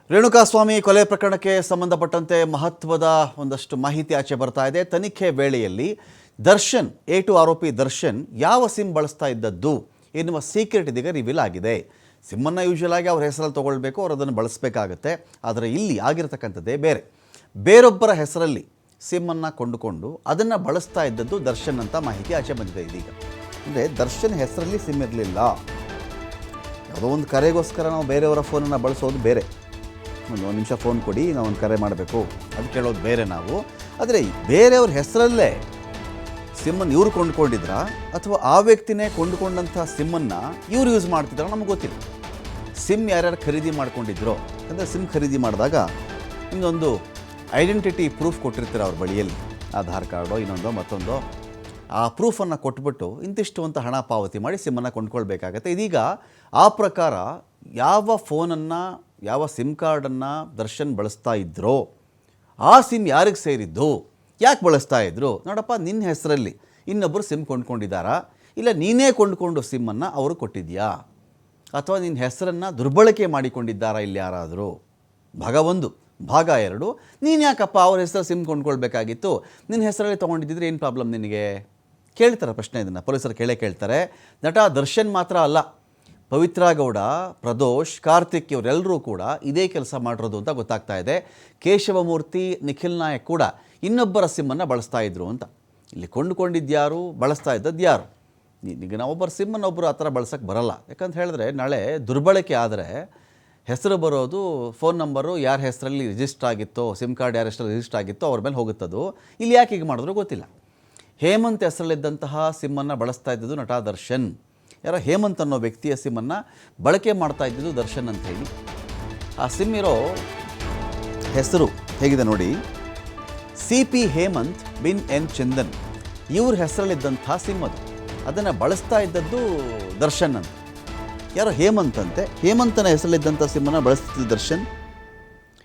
ರೇಣುಕಾಸ್ವಾಮಿ ಕೊಲೆ ಪ್ರಕರಣಕ್ಕೆ ಸಂಬಂಧಪಟ್ಟಂತೆ ಮಹತ್ವದ ಒಂದಷ್ಟು ಮಾಹಿತಿ ಆಚೆ ಬರ್ತಾ ಇದೆ. ತನಿಖೆ ವೇಳೆಯಲ್ಲಿ ದರ್ಶನ್ ಆರೋಪಿ ದರ್ಶನ್ ಯಾವ ಸಿಮ್ ಬಳಸ್ತಾ ಇದ್ದದ್ದು ಎನ್ನುವ ಸೀಕ್ರೆಟ್ ಇದೀಗ ರಿವೀಲ್ ಆಗಿದೆ. ಸಿಮ್ಮನ್ನು ಯೂಶುವಲ್ ಆಗಿ ಅವ್ರ ಹೆಸರಲ್ಲಿ ತೊಗೊಳ್ಬೇಕು, ಅವರು ಅದನ್ನು ಬಳಸಬೇಕಾಗತ್ತೆ. ಆದರೆ ಇಲ್ಲಿ ಆಗಿರತಕ್ಕಂಥದ್ದೇ ಬೇರೊಬ್ಬರ ಹೆಸರಲ್ಲಿ ಸಿಮ್ಮನ್ನು ಕೊಂಡುಕೊಂಡು ಅದನ್ನು ಬಳಸ್ತಾ ಇದ್ದದ್ದು ದರ್ಶನ್ ಅಂತ ಮಾಹಿತಿ ಆಚೆ ಬಂದಿದೆ ಇದೀಗ. ಅಂದರೆ ದರ್ಶನ್ ಹೆಸರಲ್ಲಿ ಸಿಮ್ ಇರಲಿಲ್ಲ. ಯಾವುದೋ ಒಂದು ಕರೆಗೋಸ್ಕರ ನಾವು ಬೇರೆಯವರ ಫೋನನ್ನು ಬಳಸೋದು ಬೇರೆ. ಒಂದು ನಿಮಿಷ ಫೋನ್ ಕೊಡಿ, ನಾವು ಒಂದು ಕರೆ ಮಾಡಬೇಕು, ಅದು ಕೇಳೋದು ಬೇರೆ ನಾವು. ಆದರೆ ಬೇರೆಯವ್ರ ಹೆಸರಲ್ಲೇ ಸಿಮ್ಮನ್ನು ಇವ್ರು ಕೊಂಡುಕೊಂಡಿದ್ರಾ ಅಥವಾ ಆ ವ್ಯಕ್ತಿನೇ ಕೊಂಡುಕೊಂಡಂಥ ಸಿಮ್ಮನ್ನು ಇವ್ರು ಯೂಸ್ ಮಾಡ್ತಿದ್ರ ನಮಗೆ ಗೊತ್ತಿಲ್ಲ. ಸಿಮ್ ಯಾರ್ಯಾರು ಖರೀದಿ ಮಾಡ್ಕೊಂಡಿದ್ರೋ, ಅಂದರೆ ಸಿಮ್ ಖರೀದಿ ಮಾಡಿದಾಗ ಇನ್ನೊಂದು ಐಡೆಂಟಿಟಿ ಪ್ರೂಫ್ ಕೊಟ್ಟಿರ್ತೀರ ಅವ್ರ ಬಳಿಯಲ್ಲಿ, ಆಧಾರ್ ಕಾರ್ಡೋ ಇನ್ನೊಂದೋ ಮತ್ತೊಂದೋ. ಆ ಪ್ರೂಫನ್ನು ಕೊಟ್ಬಿಟ್ಟು ಇಂತಿಷ್ಟು ಅಂತ ಹಣ ಪಾವತಿ ಮಾಡಿ ಸಿಮ್ಮನ್ನು ಕೊಂಡ್ಕೊಳ್ಬೇಕಾಗತ್ತೆ. ಇದೀಗ ಆ ಪ್ರಕಾರ ಯಾವ ಫೋನನ್ನು, ಯಾವ ಸಿಮ್ ಕಾರ್ಡನ್ನು ದರ್ಶನ್ ಬಳಸ್ತಾ ಇದ್ರೋ ಆ ಸಿಮ್ ಯಾರಿಗೆ ಸೇರಿದ್ದು, ಯಾಕೆ ಬಳಸ್ತಾ ಇದ್ರು? ನೋಡಪ್ಪ, ನಿನ್ನ ಹೆಸರಲ್ಲಿ ಇನ್ನೊಬ್ಬರು ಸಿಮ್ ಕೊಂಡ್ಕೊಂಡಿದ್ದಾರಾ, ಇಲ್ಲ ನೀನೇ ಕೊಂಡುಕೊಂಡು ಸಿಮ್ಮನ್ನು ಅವರು ಕೊಟ್ಟಿದ್ಯಾ, ಅಥವಾ ನಿನ್ನ ಹೆಸರನ್ನು ದುರ್ಬಳಕೆ ಮಾಡಿಕೊಂಡಿದ್ದಾರಾ ಇಲ್ಲಿ ಯಾರಾದರೂ? ಭಾಗ 1. ಭಾಗ 2, ನೀನು ಯಾಕಪ್ಪ ಅವ್ರ ಹೆಸರು ಸಿಮ್ ಕೊಂಡ್ಕೊಳ್ಬೇಕಾಗಿತ್ತು, ನಿನ್ನ ಹೆಸರಲ್ಲಿ ತೊಗೊಂಡಿದ್ದಿದ್ರೆ ಏನು ಪ್ರಾಬ್ಲಮ್ ನಿನಗೆ? ಕೇಳ್ತಾರೆ ಪ್ರಶ್ನೆ. ಇದನ್ನು ಪೊಲೀಸರು ಕೇಳ್ತಾರೆ. ನಟ ದರ್ಶನ್ ಮಾತ್ರ ಅಲ್ಲ, ಪವಿತ್ರ ಗೌಡ, ಪ್ರದೋಷ್, ಕಾರ್ತಿಕ್ ಇವರೆಲ್ಲರೂ ಕೂಡ ಇದೇ ಕೆಲಸ ಮಾಡಿರೋದು ಅಂತ ಗೊತ್ತಾಗ್ತಾ ಇದೆ. ಕೇಶವಮೂರ್ತಿ, ನಿಖಿಲ್ ನಾಯಕ್ ಕೂಡ ಇನ್ನೊಬ್ಬರ ಸಿಮ್ಮನ್ನು ಬಳಸ್ತಾ ಇದ್ರು ಅಂತ. ಇಲ್ಲಿ ಕೊಂಡುಕೊಂಡಿದ್ಯಾರು, ಬಳಸ್ತಾ ಇದ್ದದ್ದು ಯಾರು? ಈಗ ನಾವೊಬ್ಬರ ಸಿಮ್ಮನ್ನು ಒಬ್ಬರು ಆ ಥರ ಬಳಸೋಕ್ಕೆ ಬರಲ್ಲ. ಯಾಕಂತ ಹೇಳಿದ್ರೆ ನಾಳೆ ದುರ್ಬಳಕೆ ಆದರೆ ಹೆಸರು ಬರೋದು, ಫೋನ್ ನಂಬರು ಯಾರ ಹೆಸರಲ್ಲಿ ರಿಜಿಸ್ಟರ್ ಆಗಿತ್ತೋ, ಸಿಮ್ ಕಾರ್ಡ್ ಯಾರ ಹೆಸರಲ್ಲಿ ರಿಜಿಸ್ಟರ್ ಆಗಿತ್ತೋ ಅವ್ರ ಮೇಲೆ ಹೋಗುತ್ತದು. ಇಲ್ಲಿ ಯಾಕೆ ಹೀಗೆ ಮಾಡಿದ್ರು ಗೊತ್ತಿಲ್ಲ. ಹೇಮಂತ್ ಹೆಸರಲ್ಲಿದ್ದಂತಹ ಸಿಮ್ಮನ್ನು ಬಳಸ್ತಾ ಇದ್ದದ್ದು ನಟ ದರ್ಶನ್. ಯಾರೋ ಹೇಮಂತ್ ಅನ್ನೋ ವ್ಯಕ್ತಿಯ ಸಿಮ್ಮನ್ನು ಬಳಕೆ ಮಾಡ್ತಾ ಇದ್ದಿದ್ದು ದರ್ಶನ್ ಅಂತ ಹೇಳಿ. ಆ ಸಿಮ್ ಇರೋ ಹೆಸರು ಹೇಗಿದೆ ನೋಡಿ, CP ಹೇಮಂತ್ ಬಿನ್ ಎನ್ ಚಂದನ್, ಇವ್ರ ಹೆಸರಲ್ಲಿದ್ದಂಥ ಸಿಮ್ ಅದು. ಅದನ್ನು ಬಳಸ್ತಾ ಇದ್ದದ್ದು ದರ್ಶನ್ ಅಂತ. ಯಾರೋ ಹೇಮಂತ್ ಅಂತೆ, ಹೇಮಂತನ ಹೆಸರಲ್ಲಿದ್ದಂಥ ಸಿಮ್ಮನ್ನು ಬಳಸ್ತಿದ್ದು ದರ್ಶನ್.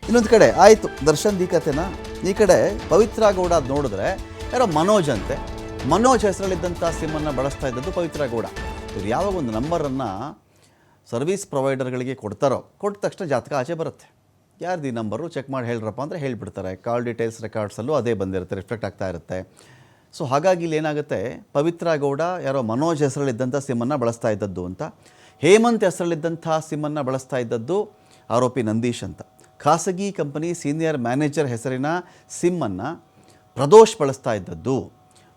ಇನ್ನೊಂದು ಕಡೆ ಆಯಿತು ದರ್ಶನ್ ಈ ಕತೆನ. ಈ ಕಡೆ ಪವಿತ್ರ ಗೌಡ ಅದು ನೋಡಿದ್ರೆ ಯಾರೋ ಮನೋಜ್ ಅಂತೆ, ಮನೋಜ್ ಹೆಸರಲ್ಲಿದ್ದಂಥ ಸಿಮ್ಮನ್ನು ಬಳಸ್ತಾ ಇದ್ದದ್ದು ಪವಿತ್ರ ಗೌಡ. ಇವ್ರು ಯಾವಾಗ ಒಂದು ನಂಬರನ್ನು ಸರ್ವಿಸ್ ಪ್ರೊವೈಡರ್ಗಳಿಗೆ ಕೊಡ್ತಾರೋ, ಕೊಟ್ಟ ತಕ್ಷಣ ಜಾತಕ ಆಚೆ ಬರುತ್ತೆ. ಯಾರ್ದು ಈ ನಂಬರು ಚೆಕ್ ಮಾಡಿ ಹೇಳ್ರಪ್ಪ ಅಂದರೆ ಹೇಳಿಬಿಡ್ತಾರೆ. ಕಾಲ್ ಡೀಟೇಲ್ಸ್ ರೆಕಾರ್ಡ್ಸಲ್ಲೂ ಅದೇ ಬಂದಿರುತ್ತೆ, ರಿಫ್ಲೆಕ್ಟ್ ಆಗ್ತಾ ಇರುತ್ತೆ. ಸೊ ಹಾಗಾಗಿ ಇಲ್ಲಿ ಏನಾಗುತ್ತೆ, ಪವಿತ್ರ ಗೌಡ ಯಾರೋ ಮನೋಜ್ ಹೆಸರಲ್ಲಿದ್ದಂಥ ಸಿಮ್ಮನ್ನು ಬಳಸ್ತಾ ಇದ್ದದ್ದು ಅಂತ, ಹೇಮಂತ್ ಹೆಸರಲ್ಲಿದ್ದಂಥ ಸಿಮ್ಮನ್ನು ಬಳಸ್ತಾ ಇದ್ದದ್ದು ಆರೋಪಿ ನಂದೀಶ್ ಅಂತ, ಖಾಸಗಿ ಕಂಪನಿ ಸೀನಿಯರ್ ಮ್ಯಾನೇಜರ್ ಹೆಸರಿನ ಸಿಮ್ಮನ್ನು ಪ್ರದೋಷ್ ಬಳಸ್ತಾ ಇದ್ದದ್ದು,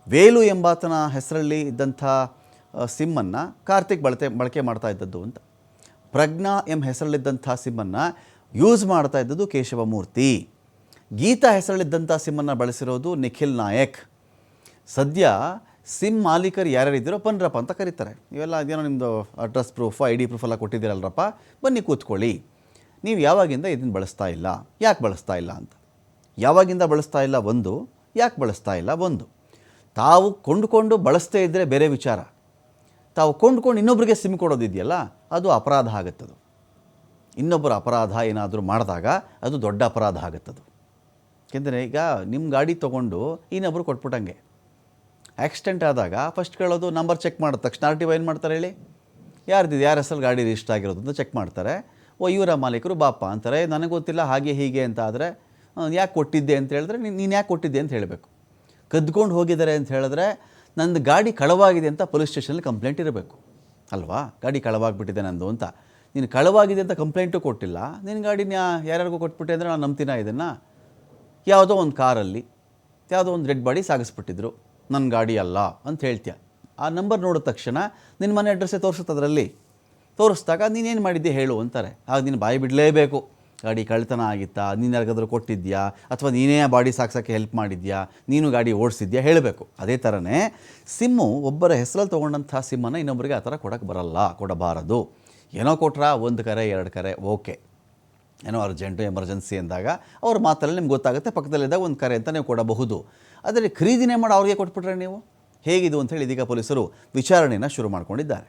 ವೇಲು ಎಂಬಾತನ ಹೆಸರಲ್ಲಿ ಇದ್ದಂಥ ಸಿಮ್ಮನ್ನು ಕಾರ್ತಿಕ್ ಬಳಕೆ ಮಾಡ್ತಾ ಇದ್ದದ್ದು ಅಂತ, ಪ್ರಜ್ಞಾ ಹೆಸರಲ್ಲಿದ್ದಂಥ ಸಿಮ್ಮನ್ನು ಯೂಸ್ ಮಾಡ್ತಾ ಇದ್ದದ್ದು ಕೇಶವಮೂರ್ತಿ, ಗೀತಾ ಹೆಸರಲ್ಲಿದ್ದಂಥ ಸಿಮ್ಮನ್ನು ಬಳಸಿರೋದು ನಿಖಿಲ್ ನಾಯಕ್. ಸದ್ಯ ಸಿಮ್ ಮಾಲೀಕರು ಯಾರ್ಯಾರಿದ್ದೀರೋ ಬನ್ರಪ್ಪ ಅಂತ ಕರೀತಾರೆ. ಇವೆಲ್ಲ ಅದೇನೋ ನಿಮ್ಮದು ಅಡ್ರೆಸ್ ಪ್ರೂಫ್, ID ಪ್ರೂಫ್ ಎಲ್ಲ ಕೊಟ್ಟಿದ್ದೀರಲ್ರಪ್ಪ, ಬನ್ನಿ ಕೂತ್ಕೊಳ್ಳಿ. ನೀವು ಯಾವಾಗಿಂದ ಇದನ್ನು ಬಳಸ್ತಾ ಇಲ್ಲ, ಯಾಕೆ ಬಳಸ್ತಾ ಇಲ್ಲ ಅಂತ. ಯಾವಾಗಿಂದ ಬಳಸ್ತಾ ಇಲ್ಲ ಒಂದು, ಯಾಕೆ ಬಳಸ್ತಾ ಇಲ್ಲ ಒಂದು. ತಾವು ಕೊಂಡುಕೊಂಡು ಬಳಸ್ತೇ ಇದ್ದರೆ ಬೇರೆ ವಿಚಾರ. ತಾವು ಕೊಂಡುಕೊಂಡು ಇನ್ನೊಬ್ಬರಿಗೆ ಸಿಮ್ ಕೊಡೋದಿದೆಯಲ್ಲ, ಅದು ಅಪರಾಧ ಆಗುತ್ತದು. ಇನ್ನೊಬ್ಬರ ಅಪರಾಧ ಏನಾದರೂ ಮಾಡಿದಾಗ ಅದು ದೊಡ್ಡ ಅಪರಾಧ ಆಗುತ್ತದು. ಏಕೆಂದರೆ ಈಗ ನಿಮ್ಮ ಗಾಡಿ ತೊಗೊಂಡು ಇನ್ನೊಬ್ಬರು ಕೊಟ್ಬಿಟ್ಟಂಗೆ. ಆಕ್ಸಿಡೆಂಟ್ ಆದಾಗ ಫಸ್ಟ್ ಕೇಳೋದು ನಂಬರ್ ಚೆಕ್ ಮಾಡಿದ ತಕ್ಷಣ RTO ಏನು ಮಾಡ್ತಾರೆ ಹೇಳಿ, ಯಾರ್ದಿದೆ, ಯಾರ ಹೆಸರು ಗಾಡಿ ರಿಜಿಸ್ಟರ್ ಆಗಿರೋದು ಅಂತ ಚೆಕ್ ಮಾಡ್ತಾರೆ. ಇವರ ಮಾಲೀಕರು ಬಾಪ ಅಂತಾರೆ, ನನಗೆ ಗೊತ್ತಿಲ್ಲ ಹಾಗೆ ಹೀಗೆ ಅಂತ. ಆದರೆ ಯಾಕೆ ಕೊಟ್ಟಿದ್ದೆ ಅಂತ ಹೇಳಿದ್ರೆ ನೀನು ಯಾಕೆ ಕೊಟ್ಟಿದ್ದೆ ಅಂತ ಹೇಳಬೇಕು. ಕದ್ಕೊಂಡು ಹೋಗಿದ್ದಾರೆ ಅಂತ ಹೇಳಿದ್ರೆ ನಂದು ಗಾಡಿ ಕಳವಾಗಿದೆ ಅಂತ ಪೊಲೀಸ್ ಸ್ಟೇಷನಲ್ಲಿ ಕಂಪ್ಲೇಂಟ್ ಇರಬೇಕು ಅಲ್ವಾ. ಗಾಡಿ ಕಳವಾಗಿಬಿಟ್ಟಿದೆ ನಂದು ಅಂತ. ನೀನು ಕಳವಾಗಿದೆ ಅಂತ ಕಂಪ್ಲೇಂಟು ಕೊಟ್ಟಿಲ್ಲ, ನಿನ್ನ ಗಾಡಿನ ಯಾರ್ಯಾರಿಗೂ ಕೊಟ್ಬಿಟ್ಟೆ ಅಂದರೆ ನಾನು ನಂಬ್ತೀನ ಇದನ್ನು. ಯಾವುದೋ ಒಂದು ಕಾರಲ್ಲಿ ಯಾವುದೋ ಒಂದು ಡೆಡ್ ಬಾಡಿ ಸಾಗಿಸ್ಬಿಟ್ಟಿದ್ರು, ನನ್ನ ಗಾಡಿ ಅಲ್ಲ ಅಂತ ಹೇಳ್ತೀಯ. ಆ ನಂಬರ್ ನೋಡಿದ ತಕ್ಷಣ ನಿನ್ನ ಮನೆ ಅಡ್ರೆಸ್ಸೇ ತೋರಿಸುತ್ತೆ. ಅದರಲ್ಲಿ ತೋರಿಸಿದಾಗ ನೀನೇನು ಮಾಡಿದ್ದೆ ಹೇಳು ಅಂತಾರೆ. ಆಗ ನೀನು ಬಾಯಿ ಬಿಡಲೇಬೇಕು. ಗಾಡಿ ಕಳ್ತನ ಆಗಿತ್ತಾ, ನೀನು ಯಾರಿಗಾದ್ರೂ ಕೊಟ್ಟಿದ್ಯಾ, ಅಥವಾ ನೀನೇ ಬಾಡಿ ಸಾಗ್ಸೋಕ್ಕೆ ಹೆಲ್ಪ್ ಮಾಡಿದ್ಯಾ, ನೀನು ಗಾಡಿ ಓಡಿಸಿದ್ಯಾ ಹೇಳಬೇಕು. ಅದೇ ಥರನೇ ಸಿಮ್ಮು, ಒಬ್ಬರ ಹೆಸರಲ್ಲಿ ತೊಗೊಂಡಂಥ ಸಿಮ್ಮನ್ನು ಇನ್ನೊಬ್ಬರಿಗೆ ಆ ಥರ ಕೊಡೋಕ್ಕೆ ಬರಲ್ಲ, ಕೊಡಬಾರದು. ಏನೋ ಕೊಟ್ರಾ, 1 ಕರೆ 2 ಕರೆ ಓಕೆ, ಏನೋ ಅರ್ಜೆಂಟು ಎಮರ್ಜೆನ್ಸಿ ಅಂದಾಗ ಅವ್ರ ಮಾತಲ್ಲಿ ನಿಮ್ಗೆ ಗೊತ್ತಾಗುತ್ತೆ, ಪಕ್ಕದಲ್ಲಿದ್ದಾಗ 1 ಕರೆ ಅಂತ ನೀವು ಕೊಡಬಹುದು. ಆದರೆ ಖರೀದಿನೇ ಮಾಡಿ ಅವ್ರಿಗೆ ಕೊಟ್ಬಿಟ್ರೆ ನೀವು ಹೇಗಿದು ಅಂಥೇಳಿ ಇದೀಗ ಪೊಲೀಸರು ವಿಚಾರಣೆಯನ್ನು ಶುರು ಮಾಡ್ಕೊಂಡಿದ್ದಾರೆ.